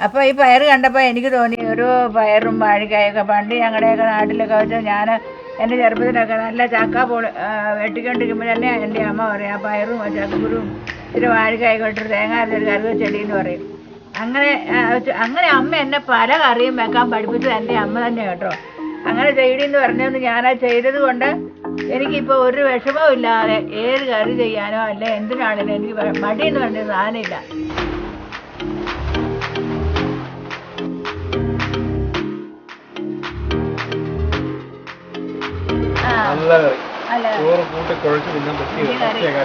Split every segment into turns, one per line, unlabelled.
അപ്പോൾ ഈ പയർ കണ്ടപ്പോൾ എനിക്ക് തോന്നി ഒരു പയറും വാഴക്കായൊക്കെ പണ്ട് ഞങ്ങളുടെയൊക്കെ നാട്ടിലൊക്കെ വെച്ചാൽ ഞാൻ എൻ്റെ ചെറുപ്പത്തിലൊക്കെ നല്ല ചക്ക വെട്ടിക്കൊണ്ടിരിക്കുമ്പോൾ തന്നെ എൻ്റെ അമ്മ പറയും ആ പയറും ചക്കക്കുരുവും ഇത്തിരി വാഴക്കായൊക്കെ ഇട്ടൊരു തേങ്ങ അരച്ചൊരു കറിവെച്ചെടി എന്ന് പറയും. അങ്ങനെ അമ്മ എന്നെ പല കറിയും വെക്കാൻ പഠിപ്പിച്ചത് എൻ്റെ അമ്മ തന്നെ കേട്ടോ. അങ്ങനെ ചെയ്യണമെന്ന് പറഞ്ഞത് ഞാനത് ചെയ്തത് കൊണ്ട് എനിക്കിപ്പോൾ ഒരു വിഷമവും ഇല്ലാതെ ഏത് കറി ചെയ്യാനോ അല്ലെ എന്തിനാണെങ്കിലും എനിക്ക് മടിയെന്ന് പറഞ്ഞ സാധനമില്ല.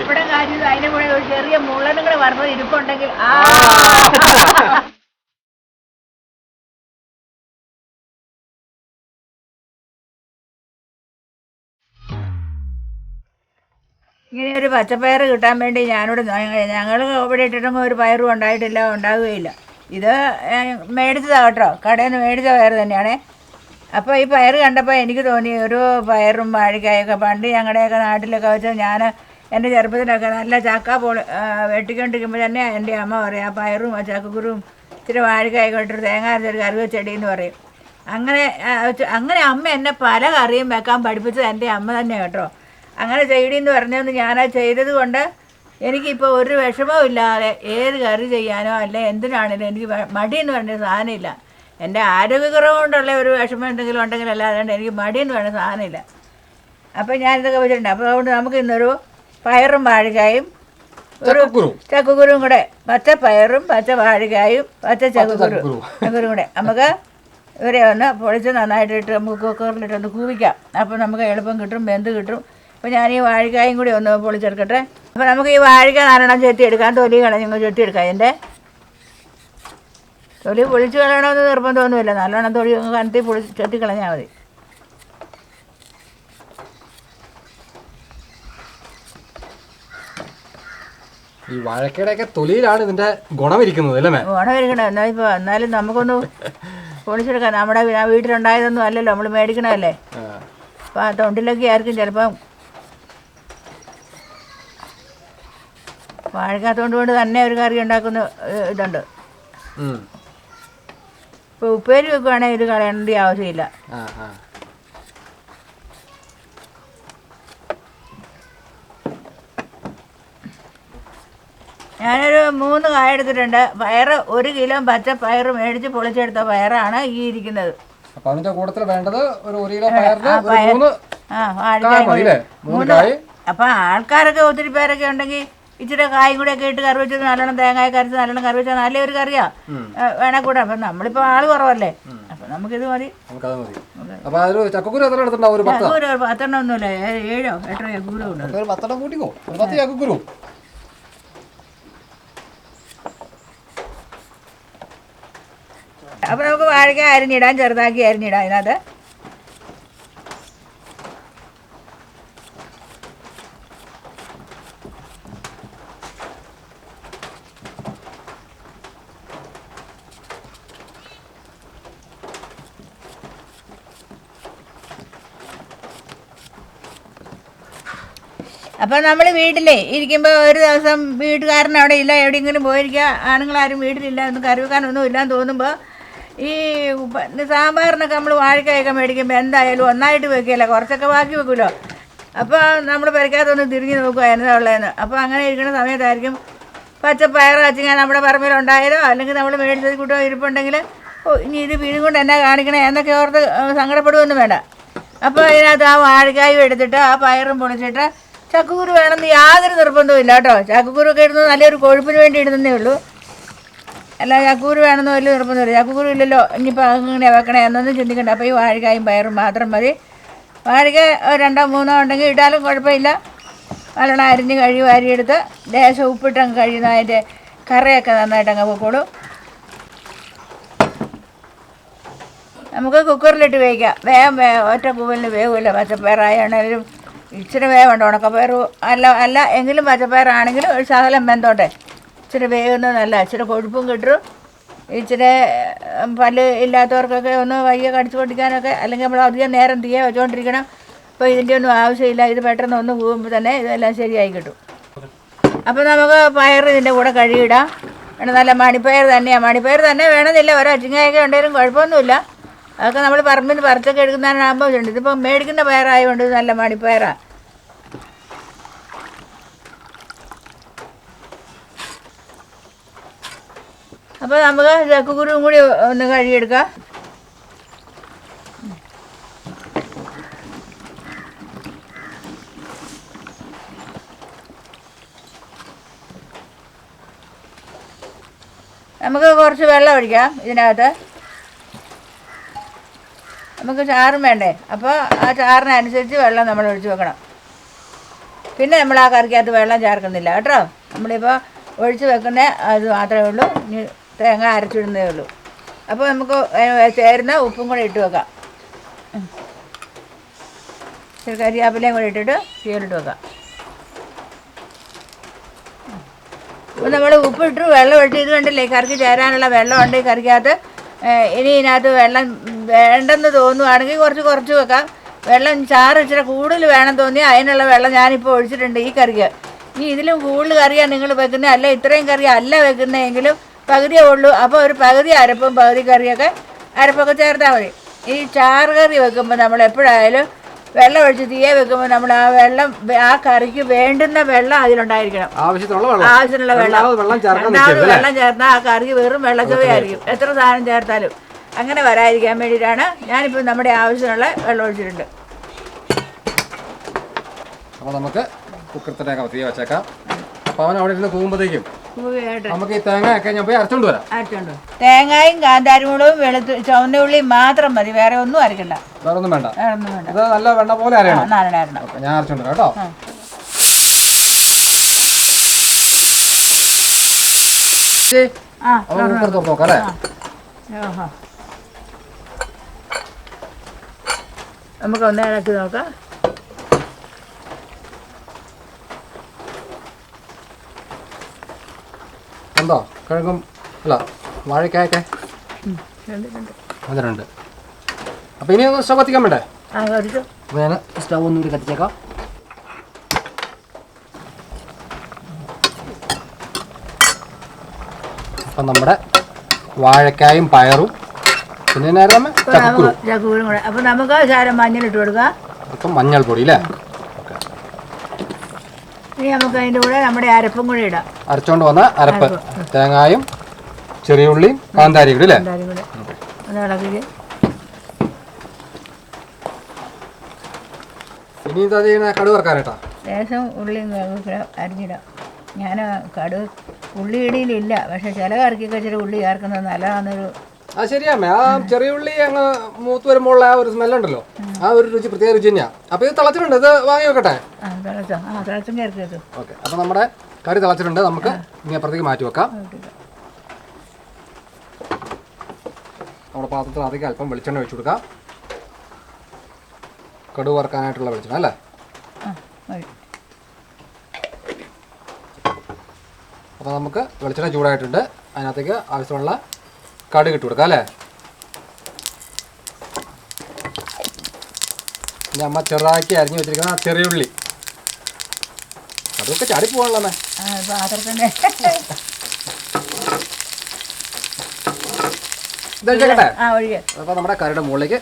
ഇവിടെ കാര്യം അതിന്റെ കൂടെ ഒരു ചെറിയ മുള്ളനും കൂടെ വറുത്തത് ഇരിപ്പുണ്ടെങ്കിൽ ഇങ്ങനെ ഒരു പച്ചപ്പയർ കിട്ടാൻ വേണ്ടി ഞങ്ങൾ ഇവിടെ ഇട്ടിട്ടുമ്പോൾ ഒരു പയറും ഉണ്ടായിട്ടില്ല, ഉണ്ടാവുകയില്ല. ഇത് മേടിച്ചതാണ് കേട്ടോ, കടയിൽ നിന്ന് മേടിച്ച പയർ തന്നെയാണേ. അപ്പോൾ ഈ പയർ കണ്ടപ്പോൾ എനിക്ക് തോന്നി ഒരു പയറും വാഴക്കായൊക്കെ പണ്ട് ഞങ്ങളുടെയൊക്കെ നാട്ടിലൊക്കെ വെച്ചാൽ ഞാൻ എൻ്റെ ചെറുപ്പത്തിലൊക്കെ നല്ല ചക്ക വെട്ടിക്കൊണ്ടിരിക്കുമ്പോൾ തന്നെ എൻ്റെ അമ്മ പറയും ആ പയറും ചക്കക്കുരുവും ഇത്തിരി വാഴക്കായൊക്കെ ഇട്ടൊരു തേങ്ങ അരച്ചൊരു കറിവെച്ചെടി എന്ന് പറയും. അങ്ങനെ അമ്മ എന്നെ പല കറിയും വെക്കാൻ പഠിപ്പിച്ചത് എൻ്റെ അമ്മ തന്നെ കേട്ടോ. അങ്ങനെ ചെയ്യണമെന്ന് പറഞ്ഞതെന്ന് ഞാനത് ചെയ്തത് കൊണ്ട് എനിക്കിപ്പോൾ ഒരു വിഷമവും ഇല്ലാതെ ഏത് കറി ചെയ്യാനോ അല്ലെ എന്തിനാണെങ്കിലും എനിക്ക് മടിയെന്ന് പറഞ്ഞ സാധനമില്ല. എൻ്റെ ആരോഗ്യക്കുറവ് കൊണ്ടുള്ള ഒരു വിഷമം ഉണ്ടെങ്കിലും അല്ലാതെ എനിക്ക് മടിയെന്ന് പറഞ്ഞ സാധനമില്ല. അപ്പോൾ ഞാനിതൊക്കെ വെച്ചിട്ടുണ്ട്. അപ്പോൾ അതുകൊണ്ട് നമുക്ക് ഇന്നൊരു പയറും വാഴക്കായും ഒരു ചക്കക്കുരുവും കൂടെ, പച്ച പയറും പച്ച വാഴക്കായും പച്ച ചക്കക്കുരും കൂടെ നമുക്ക് ഇവരെ ഒന്ന് പൊളിച്ച് നന്നായിട്ടിട്ട് നമുക്ക് കുക്കറിലിട്ടൊന്ന് കൂവിക്കാം. അപ്പോൾ നമുക്ക് എളുപ്പം കിട്ടും, വെന്ത് കിട്ടും. അപ്പോൾ ഞാൻ ഈ വാഴക്കായും കൂടി ഒന്ന് പൊളിച്ചെടുക്കട്ടെ. അപ്പോൾ നമുക്ക് ഈ വാഴക്ക നല്ലോണം ചെത്തിയെടുക്കാം. തൊലി കളഞ്ഞ് ചെത്തിയെടുക്കാം. എൻ്റെ തൊലി പൊളിച്ച് കളയണമെന്ന് നിർബന്ധമൊന്നുമില്ല, നല്ലോണം തൊലി കനത്തി ചെത്തി കളഞ്ഞാൽ മതി.
ഈ വാഴക്കയുടെയൊക്കെ തൊലിയിലാണ് ഇതിൻ്റെ ഗുണമിരിക്കുന്നത് അല്ലേ?
ഗുണമിരിക്കണം. എന്നാലും നമുക്കൊന്ന് പൊളിച്ചെടുക്കാം. നമ്മുടെ വീട്ടിലുണ്ടായതൊന്നും അല്ലല്ലോ, നമ്മൾ മേടിക്കണമല്ലേ. അപ്പോൾ ആ തൊണ്ടിലൊക്കെ ആയിരിക്കും ചിലപ്പം വാഴക്കാത്തോണ്ട് കൊണ്ട് തന്നെ ഒരു കറി ഉണ്ടാക്കുന്ന ഇതുണ്ട്. ഇപ്പോൾ ഉപ്പേരി വെക്കുവാണെങ്കിൽ ഇത് കളയേണ്ട ആവശ്യമില്ല. ഞാനൊരു 3 കായ എടുത്തിട്ടുണ്ട്. പയറ് 1 കിലോ പച്ച പയറ് മേടിച്ച് പൊളിച്ചെടുത്ത പയറാണ് ഈ ഇരിക്കുന്നത്. അപ്പം ആൾക്കാരൊക്കെ ഒത്തിരി പേരൊക്കെ ഉണ്ടെങ്കിൽ ഇച്ചിരി കായും കൂടെ ഒക്കെ ഇട്ട് കറി വെച്ചത് നല്ലോണം തേങ്ങായി കരച്ച് നല്ലോണം കറി വെച്ചാൽ നല്ലൊരു കറിയാ വേണേ കൂടെ. അപ്പം നമ്മളിപ്പോൾ ആള് കുറവല്ലേ, അപ്പം നമുക്കിത് മതി.
ചക്കക്കുരു
10 ഒന്നുമില്ല, 7 8 ചക്കക്കുരു ഉണ്ട്. അപ്പം നമുക്ക് വാഴക്ക അരിഞ്ഞിടാം, ചെറുതാക്കി അരിഞ്ഞിടാം അതിനകത്ത്. അപ്പം നമ്മൾ വീട്ടിലേ ഇരിക്കുമ്പോൾ ഒരു ദിവസം വീട്ടുകാരൻ അവിടെ ഇല്ല, എവിടെയെങ്കിലും പോയിരിക്കുക, ആണുങ്ങളാരും വീട്ടിലില്ല, ഒന്നും കറി വെക്കാനൊന്നും ഇല്ലാന്ന് തോന്നുമ്പോൾ ഈ സാമ്പാറിനൊക്കെ നമ്മൾ വാഴക്കായൊക്കെ മേടിക്കുമ്പോൾ എന്തായാലും ഒന്നായിട്ട് വെക്കുകയല്ല, കുറച്ചൊക്കെ ബാക്കി വെക്കുമല്ലോ. അപ്പോൾ നമ്മൾ പരിക്കാത്തൊന്ന് തിരിഞ്ഞ് നോക്കുക എന്താ ഉള്ളതെന്ന്. അപ്പോൾ അങ്ങനെ ഇരിക്കുന്ന സമയത്തായിരിക്കും പച്ചപ്പയർ വെച്ചിങ്ങനെ നമ്മുടെ പറമ്പിലുണ്ടായാലോ അല്ലെങ്കിൽ നമ്മൾ മേടിച്ചത് കൂട്ടോ ഇരിപ്പുണ്ടെങ്കിൽ ഇനി ഇത് പിഴും കൊണ്ട് എന്നാ കാണിക്കണേ എന്നൊക്കെ ഓർത്ത് സങ്കടപ്പെടുകയൊന്നും വേണ്ട. അപ്പോൾ അതിനകത്ത് ആ വാഴക്കായും എടുത്തിട്ട് ആ പയറും പൊളിച്ചിട്ട് ചക്കക്കുരു വേണമെന്ന് യാതൊരു നിർബന്ധവും ഇല്ല കേട്ടോ. ചക്കക്കുരുവൊക്കെ ഇടുന്നത് നല്ലൊരു കൊഴുപ്പിന് വേണ്ടി ഇടുന്നതേ ഉള്ളൂ, അല്ല ചക്കക്കുരു വേണമെന്ന് വലിയ നിർബന്ധമില്ല. ചക്കക്കുരു ഇല്ലല്ലോ, ഇനിയിപ്പോൾ അങ്ങനെ വെക്കണേ എന്നൊന്നും ചിന്തിക്കണ്ട. അപ്പോൾ ഈ വാഴക്കായും പയറും മാത്രം മതി. വാഴക്ക 2 3 ഉണ്ടെങ്കിൽ ഇട്ടാലും കുഴപ്പമില്ല. നല്ലോണം അരിഞ്ഞ് വാരിയെടുത്ത് ലേശം ഉപ്പിട്ടങ്ങ് കഴിയുന്ന അതിൻ്റെ കറിയൊക്കെ നന്നായിട്ട് അങ്ങ് പൊക്കോളും. നമുക്ക് കുക്കറിലിട്ട് വേവിക്കാം. ഒറ്റ കൂവലിന് വേവില്ല. പച്ചപ്പയറായാണേലും ഇച്ചിരി വേവുണ്ട്. ഉണക്കപ്പയർ അല്ല എങ്കിലും പച്ചപ്പയറാണെങ്കിലും ഒരു ശകലം വെന്തോട്ടെ. ഇച്ചിരി വേവുന്നത് നല്ല, ഇച്ചിരി കൊഴുപ്പും കിട്ടും. ഇച്ചിരി പല്ല് ഇല്ലാത്തവർക്കൊക്കെ ഒന്ന് വയ്യ കടിച്ചു പൊട്ടിക്കാനൊക്കെ, അല്ലെങ്കിൽ നമ്മൾ അധികം നേരം തീയെ വെച്ചുകൊണ്ടിരിക്കണം. അപ്പോൾ ഇതിൻ്റെ ഒന്നും ആവശ്യമില്ല. ഇത് പെട്ടെന്ന് ഒന്ന് പോകുമ്പോൾ തന്നെ ഇതെല്ലാം ശരിയായി കിട്ടും. അപ്പോൾ നമുക്ക് പയർ ഇതിൻ്റെ കൂടെ കഴുകിയിടാം. പിന്നെ നല്ല മണിപ്പയർ തന്നെയാണ്. മണിപ്പയർ തന്നെ വേണമെന്നില്ല, ഓരോ അച്ചിങ്ങയൊക്കെ ഉണ്ടെങ്കിലും കുഴപ്പമൊന്നുമില്ല. അതൊക്കെ നമ്മൾ പറമ്പിൽ നിന്ന് പറിച്ചൊക്കെ എടുക്കുന്നതിനാകുമ്പോൾ ഉണ്ട്. ഇതിപ്പോൾ മേടിക്കുന്ന പയറായതുകൊണ്ട് നല്ല മണിപ്പയറാണ്. അപ്പോൾ നമുക്ക് ചക്കക്കുരുവും കൂടി ഒന്ന് കഴുകിയെടുക്കാം. നമുക്ക് കുറച്ച് വെള്ളം ഒഴിക്കാം ഇതിനകത്ത്. നമുക്ക് ചാറും വേണ്ടേ, അപ്പോൾ ആ ചാറിനനുസരിച്ച് വെള്ളം നമ്മൾ ഒഴിച്ച് വെക്കണം. പിന്നെ നമ്മൾ ആ കറിക്കകത്ത് വെള്ളം ചേർക്കുന്നില്ല കേട്ടോ. നമ്മളിപ്പോൾ ഒഴിച്ച് വെക്കുന്ന അത് മാത്രമേ ഉള്ളൂ. ഇനി തേങ്ങ അരച്ചിടുന്നേ ഉള്ളൂ. അപ്പോൾ നമുക്ക് ചേരുന്ന ഉപ്പും കൂടെ ഇട്ട് വെക്കാം. ഇച്ചിരി കരിയാപ്പിലയും കൂടെ ഇട്ടിട്ട് തീയിലിട്ട് വെക്കാം. അപ്പോൾ നമ്മൾ ഉപ്പിട്ട് വെള്ളം ഒഴിച്ച് ഇത് കണ്ടില്ലേ, കറിക്ക് ചേരാനുള്ള വെള്ളമുണ്ട് ഈ കറിക്കകത്ത്. ഇനി ഇതിനകത്ത് വെള്ളം വേണ്ടെന്ന് തോന്നുവാണെങ്കിൽ കുറച്ച് വെക്കാം. വെള്ളം ചാറ് ഇച്ചിരി കൂടുതൽ വേണം തോന്നിയാൽ അതിനുള്ള വെള്ളം ഞാനിപ്പോൾ ഒഴിച്ചിട്ടുണ്ട് ഈ കറിക്ക്. ഇനി ഇതിലും കൂടുതൽ കറിയാണ് നിങ്ങൾ വെക്കുന്നത്, അല്ല ഇത്രയും കറി അല്ല വെക്കുന്നതെങ്കിലും പകുതിയേ ഉള്ളൂ. അപ്പോൾ ഒരു പകുതി അരപ്പും പകുതി കറിയൊക്കെ അരപ്പൊക്കെ ചേർത്താൽ മതി. ഈ ചാറ് കറി വെക്കുമ്പോൾ നമ്മൾ എപ്പോഴായാലും വെള്ളം ഒഴിച്ച് തീയെ വെക്കുമ്പോൾ നമ്മൾ ആ വെള്ളം ആ കറിക്ക് വേണ്ടുന്ന വെള്ളം അതിലുണ്ടായിരിക്കണം. ആവശ്യത്തിനുള്ള വെള്ളം. രണ്ടാമത് വെള്ളം ചേർത്താൽ ആ കറിക്ക് വെറും വെള്ളച്ചവയായിരിക്കും എത്ര സാധനം ചേർത്താലും. അങ്ങനെ വരാതിരിക്കാൻ വേണ്ടിയിട്ടാണ് ഞാനിപ്പോൾ നമ്മുടെ ആവശ്യത്തിനുള്ള വെള്ളം ഒഴിച്ചിട്ടുണ്ട്.
അപ്പോൾ നമുക്ക് കുക്കറത്തിലേക്ക് തീ വെച്ചേക്കാം. അപ്പോൾ അവൻ അവിടെ ഇരുന്ന് പോകുമ്പോഴത്തേക്കും നമുക്ക് ഈ തേങ്ങയൊക്കെ ഞാൻ പോയി അരച്ചോണ്ട് വരാം.
തേങ്ങയും കാന്താരിമുളകും ചുവന്ന ഉള്ളിയും മാത്രം മതി, വേറെ ഒന്നും അരക്കണ്ട.
വേറെ ഒന്നും വേണ്ട. ഇത് നല്ല വെണ്ണ പോലെ അരയണം. ഞാൻ അരച്ചോണ്ട് വരാം കേട്ടോ. കുക്കർ തുറന്ന് നോക്കാം അല്ലേ.
നമുക്ക് ഒന്ന് ഇളക്കി നോക്കാം.
എന്തോ കിഴങ്ങും അല്ല വാഴക്കായൊക്കെ അതിനുണ്ട്. അപ്പോൾ ഇനി ഒന്ന് സ്റ്റവ് കത്തിക്കാൻ വേണ്ടേ? അപ്പോൾ ഞാൻ സ്റ്റവ് ഒന്നുകൂടി കത്തിച്ചേക്കാം. അപ്പം നമ്മുടെ വാഴക്കായും പയറും പിന്നെ
ചക്കക്കുരും കൂടെ. അപ്പോൾ നമുക്ക് ശകലം മഞ്ഞളിട്ട് കൊടുക്കാം.
ഇപ്പം മഞ്ഞൾപ്പൊടി അല്ലേ.
ഇനി നമുക്ക് അതിൻ്റെ കൂടെ നമ്മുടെ അരപ്പും കൂടെ ഇടാം.
അരച്ചോണ്ട് വന്ന അരപ്പ്, തേങ്ങായും ചെറിയ ഉള്ളിയും കാന്താരിയും കൂടി അല്ലേ.
ഒന്ന് ഇളക്കി.
ഇനി എന്താ ചെയ്യണേ? കടുക് വറക്കാനായിട്ടാ.
ലേശം ഉള്ളിയും അരിഞ്ഞിടാം. ഞാൻ കടുക് ഉള്ളി ഇടയിലില്ല, പക്ഷെ ചില കറിക്കൊക്കെ ഇച്ചിരി ഉള്ളി ചേർക്കുന്നത് നല്ലതാണെന്നൊരു.
ആ ശരിയാമ്മേ, ആ ചെറിയ ഉള്ളി അങ്ങ് മൂത്ത് വരുമ്പോൾ ആ ഒരു സ്മെല്ലുണ്ടല്ലോ, ആ ഒരു രുചി പ്രത്യേക രുചി തന്നെയാണ്. അപ്പോൾ ഇത് തിളച്ചിട്ടുണ്ട്, ഇത് വാങ്ങി വെക്കട്ടെ. ഓക്കെ, അപ്പോൾ നമ്മുടെ കറി തിളച്ചിട്ടുണ്ട്. നമുക്ക് ഇനി അപ്പുറത്തേക്ക് മാറ്റി വെക്കാം. നമ്മുടെ പാത്രത്തിൽ അധികം അല്പം വെളിച്ചെണ്ണ ഒഴിച്ചു കൊടുക്കാം. കടുക് വറുക്കാനായിട്ടുള്ള വെളിച്ചെണ്ണ അല്ലേ. അപ്പോൾ നമുക്ക് വെളിച്ചെണ്ണ ചൂടായിട്ടുണ്ട്. അതിനകത്തേക്ക് ആവശ്യമുള്ള കടുക് ഇട്ട് കൊടുക്കാം അല്ലേ. ഇനി അമ്മ ചെറുതാക്കി അരിഞ്ഞു വെച്ചിരിക്കുന്ന ചെറിയ ഉള്ളി, അതൊക്കെ ചാടി പോകാനുള്ളമ്മേ. ഇതെടുക്കട്ടെ. അപ്പോൾ നമ്മുടെ കറിയുടെ മുകളിലേക്ക്.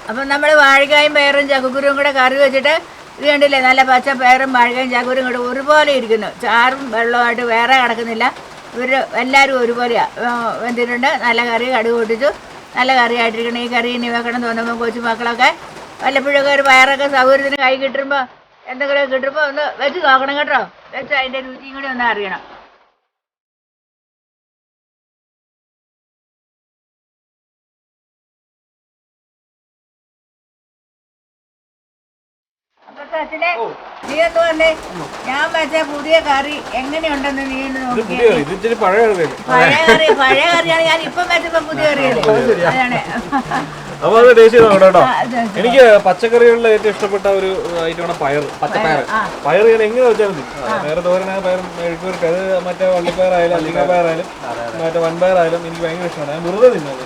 അപ്പം നമ്മൾ വാഴക്കായും പയറും ചക്കക്കുരുവും കൂടെ കറി വെച്ചിട്ട് ഇത് കണ്ടില്ലേ, നല്ല പച്ച പയറും വാഴക്കായും ചക്കക്കുരും കൂടെ ഒരുപോലെ ഇരിക്കുന്നു. ചാറും വെള്ളമായിട്ട് വേറെ കിടക്കുന്നില്ല. ഇവർ എല്ലാവരും ഒരുപോലെയാണ് വെന്തിട്ടുണ്ട്. നല്ല കറി, കടുക് പൊട്ടിച്ചു നല്ല കറിയായിട്ടിരിക്കണം. ഈ കറി ഇനി വെക്കണം തോന്നുമ്പോൾ കൊച്ചു മക്കളൊക്കെ വല്ലപ്പോഴൊക്കെ ഒരു പയറൊക്കെ സൗകര്യത്തിന് കൈ കിട്ടുമ്പോൾ എന്തെങ്കിലും കിട്ടുമ്പോൾ ഒന്ന് വെച്ച് നോക്കണം കേട്ടോ. വെച്ച് അതിൻ്റെ രുചിയും കൂടി ഒന്ന് അറിയണം. അച്ഛനെ നീ എന്ന് പറഞ്ഞേ, ഞാൻ വെച്ച പുതിയ കറി എങ്ങനെയുണ്ടെന്ന് നീ നോക്കി. പഴയ കറിയാണ് ഞാൻ ഇപ്പം വെച്ചപ്പോ പുതിയ കറിയല്ലേ. അതാണ്.
അപ്പൊ അത് ടേസ്റ്റ് ചെയ്ത് നോക്കട്ടോ. എനിക്ക് പച്ചക്കറികളിൽ ഏറ്റവും ഇഷ്ടപ്പെട്ട ഒരു ഐറ്റമാണ് പയർ. പയർ ഞാൻ എങ്ങനെ വെച്ചാൽ മതി. വേറെ തോരനായ പയർ മെഴുക്കുവരട്ടി, അത് മറ്റേ വള്ളിപ്പയറായാലും അല്ലിക്ക പയറായാലും മറ്റേ വൻപയറായാലും എനിക്ക് ഭയങ്കര ഇഷ്ടമാണ്. ഞാൻ വെറുതെ തിന്നത്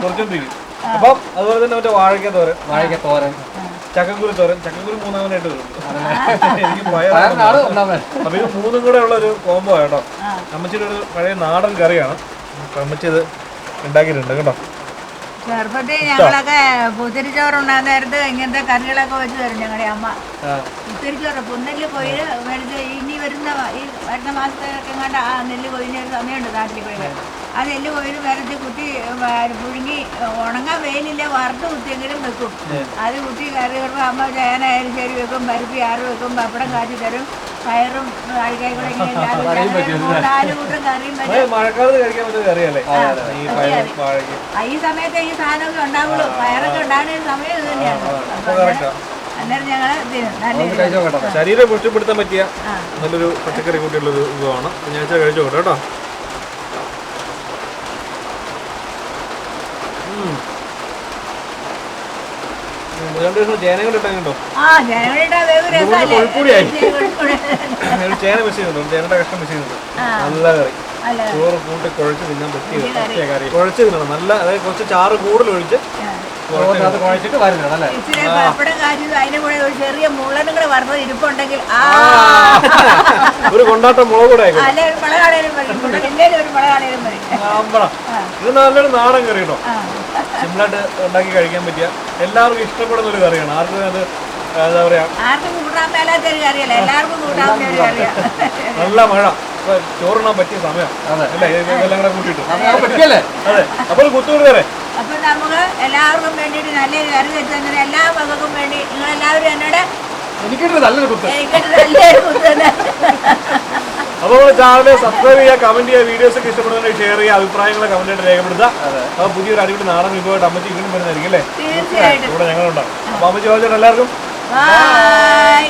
കുറച്ചുകൊണ്ടിരിക്കും. അപ്പം അതുപോലെ തന്നെ മറ്റേ വാഴക്ക തോരൻ ചക്കക്കുരു തോരൻ. ചക്കക്കുരു മൂന്നാമനായിട്ട് വരും. എനിക്ക്
പയറിനാണ് ഒന്നാമൻ.
അപ്പൊ ഇത് മൂന്നും കൂടെ ഉള്ള ഒരു കോംബോ കേട്ടോ. അമ്മച്ചിയുടെ ഒരു പഴയ നാടൻ കറിയാണ്. അമ്മച്ചി ഇത് ഉണ്ടാക്കിയിട്ടുണ്ട് കേട്ടോ.
ചെറുപ്പത്തിൽ ഞങ്ങളൊക്കെ കുത്തിരിച്ചോറുണ്ടാകുന്ന നേരത്ത് ഇങ്ങനത്തെ കറികളൊക്കെ വെച്ച് തരും ഞങ്ങളുടെ അമ്മ. കുത്തിരിച്ചോറ് പുന്നെല്ല് കൊയ്ത് മേടിച്ച് ഇനി വരുന്ന മാസത്തേക്ക് എങ്ങാണ്ട് ആ നെല്ല് കൊയ്യുന്ന ഒരു സമയമുണ്ട് നാട്ടിൽ കൊയ്ത്. ആ നെല്ല് കൊയ്ത് വരച്ച് കുത്തി പുഴുങ്ങി ഉണങ്ങാൻ വെയിലില്ല വറുത്ത് കുത്തിയെങ്കിലും വെക്കും. അത് കുത്തി കറി വരുമ്പോൾ അമ്മ ചേനായാലും ശരി വെക്കും, പരിപ്പ് ആറ് വെക്കും, പപ്പടം കാച്ചി തരും, പയറും അഴുകായി കൂടെ ഇങ്ങനെ 4 കൂട്ടം കറിയും വരും.
മഴക്കാലത്ത് കഴിക്കാൻ പറ്റുന്ന കറിയല്ലേ
ഈ സമയത്ത് ഈ സാധനമൊക്കെ ഉണ്ടാവുള്ളൂ. പയറൊക്കെ ഉണ്ടാകുന്ന സമയം ഇത് തന്നെയാണ്. അന്നേരം ഞങ്ങൾ നല്ല
ശരീരം പുഷ്ടിപ്പെടുത്താൻ പറ്റിയ നല്ലൊരു പച്ചക്കറി കൂട്ടിയുള്ളൊരു വിഭവമാണ്. ഞാൻ കഴിച്ചു നോക്കട്ടെ കേട്ടോ. ചേന കൊണ്ടിട്ടോ ചേന മിസ് ചെയ്യുന്നുണ്ട്. ചേനയുടെ കഷ്ണം മിസ് ചെയ്യുന്നുണ്ട്. നല്ല കറി, ചോറ് കൂട്ടി കുഴച്ച് തിന്നാൻ പറ്റിയ കറി. കുഴച്ച് തിന്നണം. നല്ല അതായത് കുറച്ച് ചാറ് കൂടുതൽ ഒഴിച്ച്
കുഴച്ചിട്ട് വരുന്നതാണ് അല്ലേ?
പപ്പടം കാച്ചത് അതിന്റെ കൂടെ ഒരു ചെറിയ മുള്ളനും കൂടെ വറുത്തത് ഇരിപ്പുണ്ടെങ്കിൽ
ഒരു കൊണ്ടാട്ടം മുളക് കൂടെ
അല്ലെ ഒരു മുളകാണേലും മതി. ഒരു മുളകാണേലും മതി.
ഇത് നല്ലൊരു നാടൻ കറി കേട്ടോ. സിമ്പിളായിട്ട് ഉണ്ടാക്കി കഴിക്കാൻ പറ്റിയ എല്ലാവർക്കും ഇഷ്ടപ്പെടുന്ന ഒരു കറിയാണ്. ആർക്കും അത് എന്താ പറയാ,
ആർക്കും കൂട്ടാൻ മേലാത്തൊരു കറിയല്ല, എല്ലാവർക്കും കൂട്ടാവുന്ന ഒരു കറിയാണ്.
നല്ല മഴ ചോറിനാൻ പറ്റിയ സമയം അല്ലേ? ഇതെല്ലാം കൂടെ കൂട്ടിയിട്ട് അതെ. അപ്പോൾ കുത്തുകൂടി കയറേ.
അപ്പൊ നമുക്ക് എല്ലാവർക്കും വേണ്ടിയിട്ട് നല്ലൊരു കറി വെച്ച് തന്നെ എല്ലാ മകൾക്കും വേണ്ടി നിങ്ങളെല്ലാവരും എന്നോട്
എനിക്കൊരു നല്ലൊരു കുത്ത്.
നല്ലൊരു കുത്ത് തന്നെ.
അപ്പോൾ നമ്മുടെ ചാനൽ സബ്സ്ക്രൈബ് ചെയ്യുക, കമന്റ് ചെയ്യുക, വീഡിയോസ് ഒക്കെ ഇഷ്ടപ്പെടുന്നതിന് ഷെയർ ചെയ്യുക, അഭിപ്രായങ്ങളെ കമന്റായിട്ട് രേഖപ്പെടുത്തുക. അപ്പോൾ പുതിയൊരു അടിപൊളി നാടൻ വിഭവമായിട്ട് അമ്മച്ചി വീണ്ടും വരുന്നതായിരിക്കും അല്ലേ?
തീർച്ചയായിട്ടും
ഇവിടെ ഞങ്ങളുണ്ടാവും. അപ്പോൾ അമ്മച്ചി ചോദിച്ചിട്ട് എല്ലാവർക്കും
ബൈ.